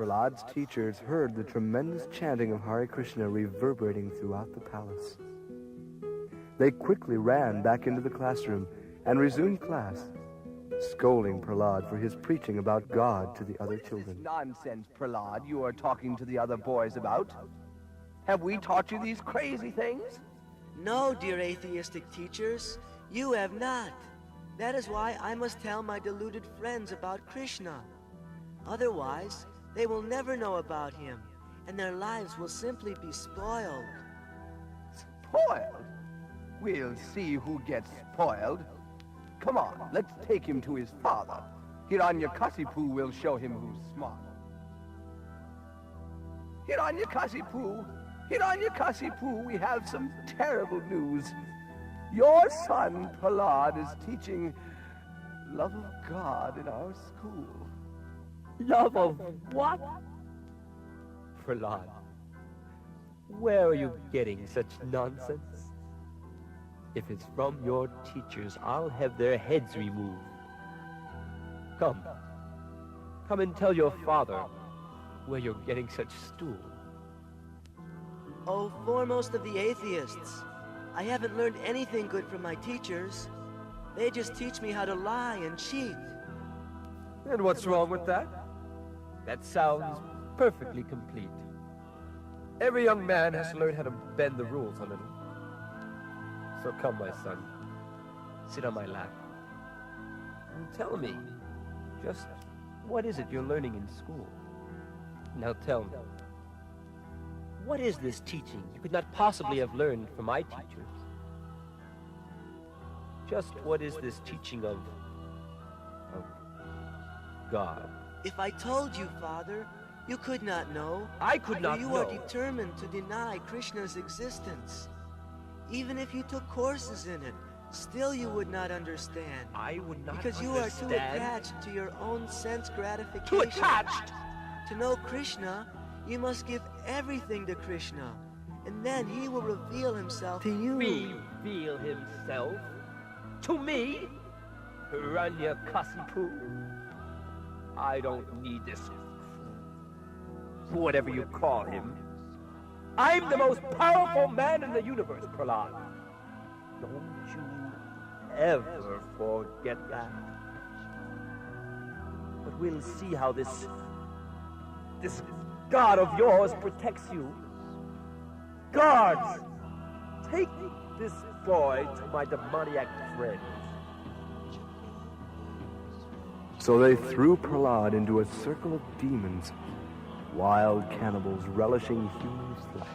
Prahlad's teachers heard the tremendous chanting of Hare Krishna reverberating throughout the palace. They quickly ran back into the classroom and resumed class, scolding Prahlad for his preaching about God to the other children. Nonsense, Prahlad, you are talking to the other boys about? Have we taught you these crazy things? No, dear atheistic teachers, you have not. That is why I must tell my deluded friends about Krishna. Otherwise, they will never know about him, and their lives will simply be spoiled. Spoiled? We'll see who gets spoiled. Come on, let's take him to his father. Hiranyakasipu will show him who's smart. Hiranyakasipu, Hiranyakasipu, we have some terrible news. Your son, Prahlad, is teaching love of God in our school. Love of what? Prahlad, where are you getting such nonsense? If it's from your teachers, I'll have their heads removed. Come and tell your father where you're getting such stool. Oh, foremost of the atheists, I haven't learned anything good from my teachers. They just teach me how to lie and cheat. And what's wrong with that? That sounds perfectly complete. Every young man has to learn how to bend the rules a little. So come, my son, sit on my lap, and tell me, just what is it you're learning in school? Now tell me, what is this teaching you could not possibly have learned from my teachers? Just what is this teaching of God? If I told you, Father, you could not know. I could not know. You are determined to deny Krishna's existence. Even if you took courses in it, still you would not understand. I would not because understand. Because you are too attached to your own sense gratification. Too attached? To know Krishna, you must give everything to Krishna, and then he will reveal himself to you. Reveal himself? To me? Hiranyakasipu? I don't need this, whatever you call him. I'm the most powerful man in the universe, Prahlad. Don't you ever forget that. But we'll see how this God of yours protects you. Guards, take this boy to my demoniac friends. So they threw Prahlad into a circle of demons, wild cannibals relishing human flesh.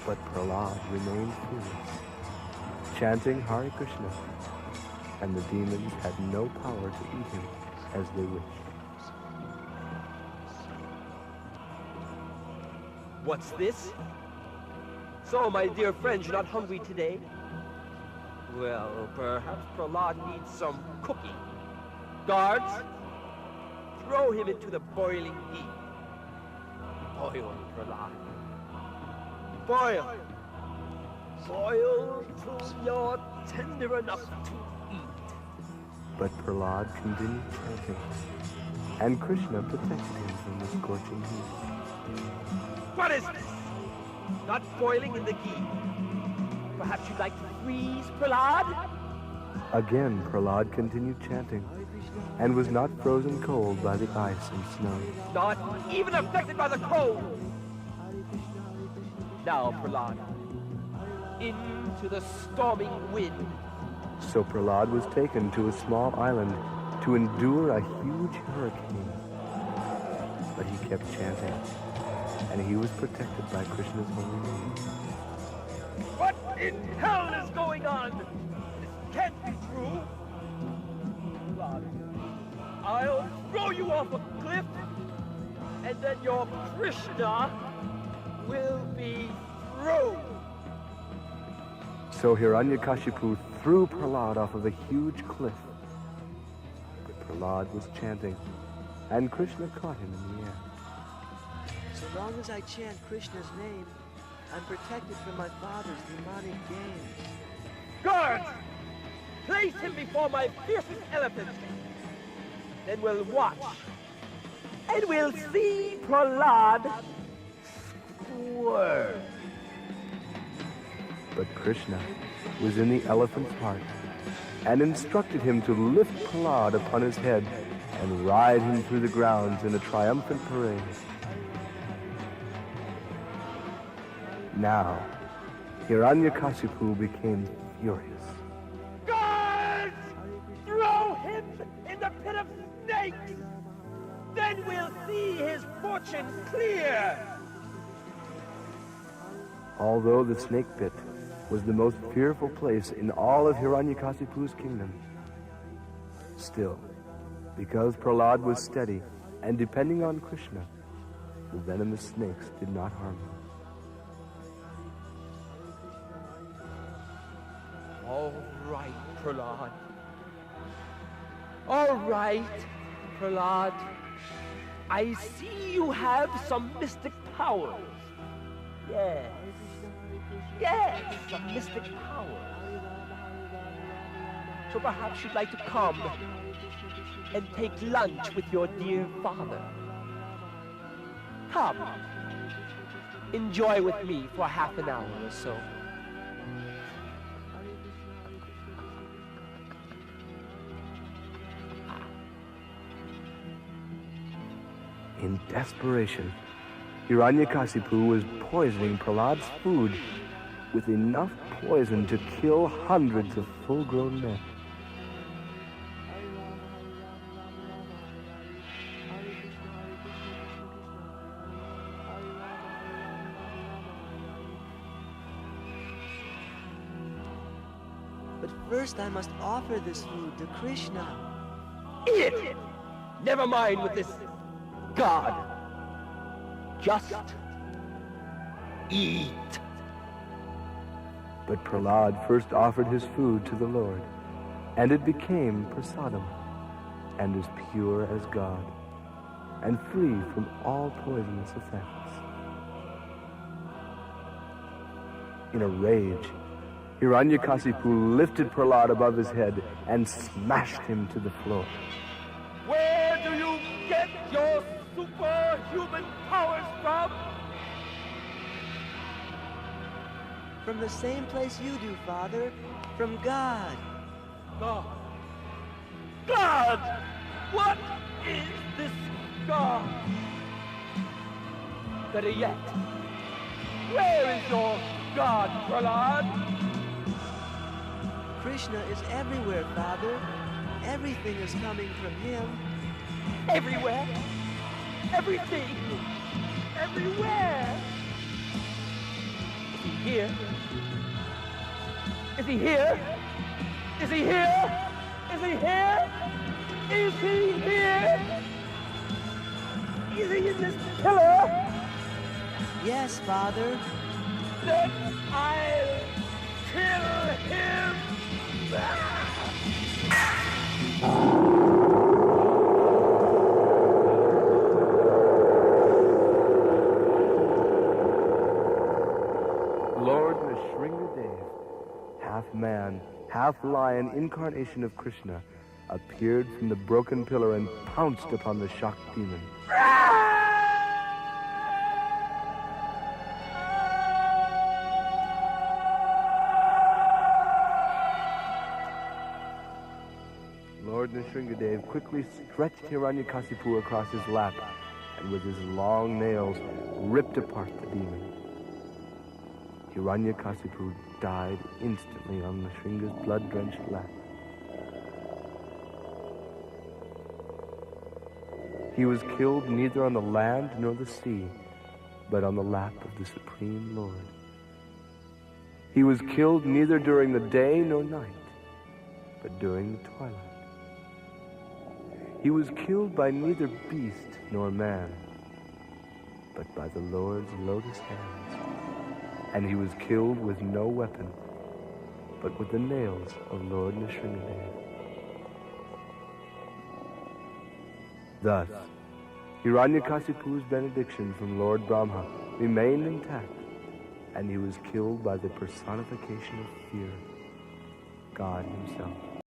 But Prahlad remained fearless, chanting Hare Krishna, and the demons had no power to eat him as they wished. What's this? So, my dear friends, you're not hungry today? Well, perhaps Prahlad needs some cooking. Guards, throw him into the boiling heat. Boil, Prahlad. Boil. Boil till you're tender enough to eat. But Prahlad continued chanting, and Krishna protected him from the scorching heat. What is this? Not boiling in the ghee. Perhaps you'd like to freeze, Prahlad? Again, Prahlad continued chanting, and was not frozen cold by the ice and snow. Not even affected by the cold. Now, Prahlad, into the storming wind. So Prahlad was taken to a small island to endure a huge hurricane. But he kept chanting, and he was protected by Krishna's holy name. What in hell is going on? This can't be true. Prahlad, I'll throw you off a cliff, and then your Krishna will be through. So Hiranyakashipu threw Prahlad off of a huge cliff. But Prahlad was chanting, and Krishna caught him in the air. So long as I chant Krishna's name, I'm protected from my father's demonic games. Guards! place him before my fiercest elephant. Then we'll watch. And we'll see Prahlad squirm. But Krishna was in the elephant's heart and instructed him to lift Prahlad upon his head and ride him through the grounds in a triumphant parade. Now, Hiranyakasipu became furious. Guards! Throw him in the pit of snakes! Then we'll see his fortune clear! Although the snake pit was the most fearful place in all of Hiranyakasipu's kingdom, still, because Prahlad was steady and depending on Krishna, the venomous snakes did not harm him. All right, Prahlad. All right, Prahlad. I see you have some mystic powers. Yes. Yes, some mystic powers. So perhaps you'd like to come and take lunch with your dear father. Come. Enjoy with me for half an hour or so. In desperation, Hiranyakasipu was poisoning Prahlad's food with enough poison to kill hundreds of full-grown men. But first I must offer this food to Krishna. Eat it! Never mind with this God. Just eat. But Prahlad first offered his food to the Lord, and it became prasadam, and as pure as God, and free from all poisonous effects. In a rage, Hiranyakasipu lifted Prahlad above his head and smashed him to the floor. Where do you get your superhuman powers from? From the same place you do, Father. From God. God. God! What is this God? Better yet, where is your God, Prahlad? Krishna is everywhere, Father. Everything is coming from him. Everywhere? Everything? Everywhere? Is he here? Is he here? Is he here? Is he here? Is he here? Is he in this pillar? Yes, Father. Then I'll kill him! Lord Narasinghadeva, half man, half lion incarnation of Krishna, appeared from the broken pillar and pounced upon the shocked demon. Lord Narasinghadeva quickly stretched Hiranyakasipu across his lap and with his long nails ripped apart the demon. Hiranyakasipu died instantly on Narasimha's blood-drenched lap. He was killed neither on the land nor the sea, but on the lap of the Supreme Lord. He was killed neither during the day nor night, but during the twilight. He was killed by neither beast nor man, but by the Lord's lotus hands. And he was killed with no weapon, but with the nails of Lord Narasinghadeva. Thus, Hiranyakasipu's benediction from Lord Brahma remained intact, and he was killed by the personification of fear, God himself.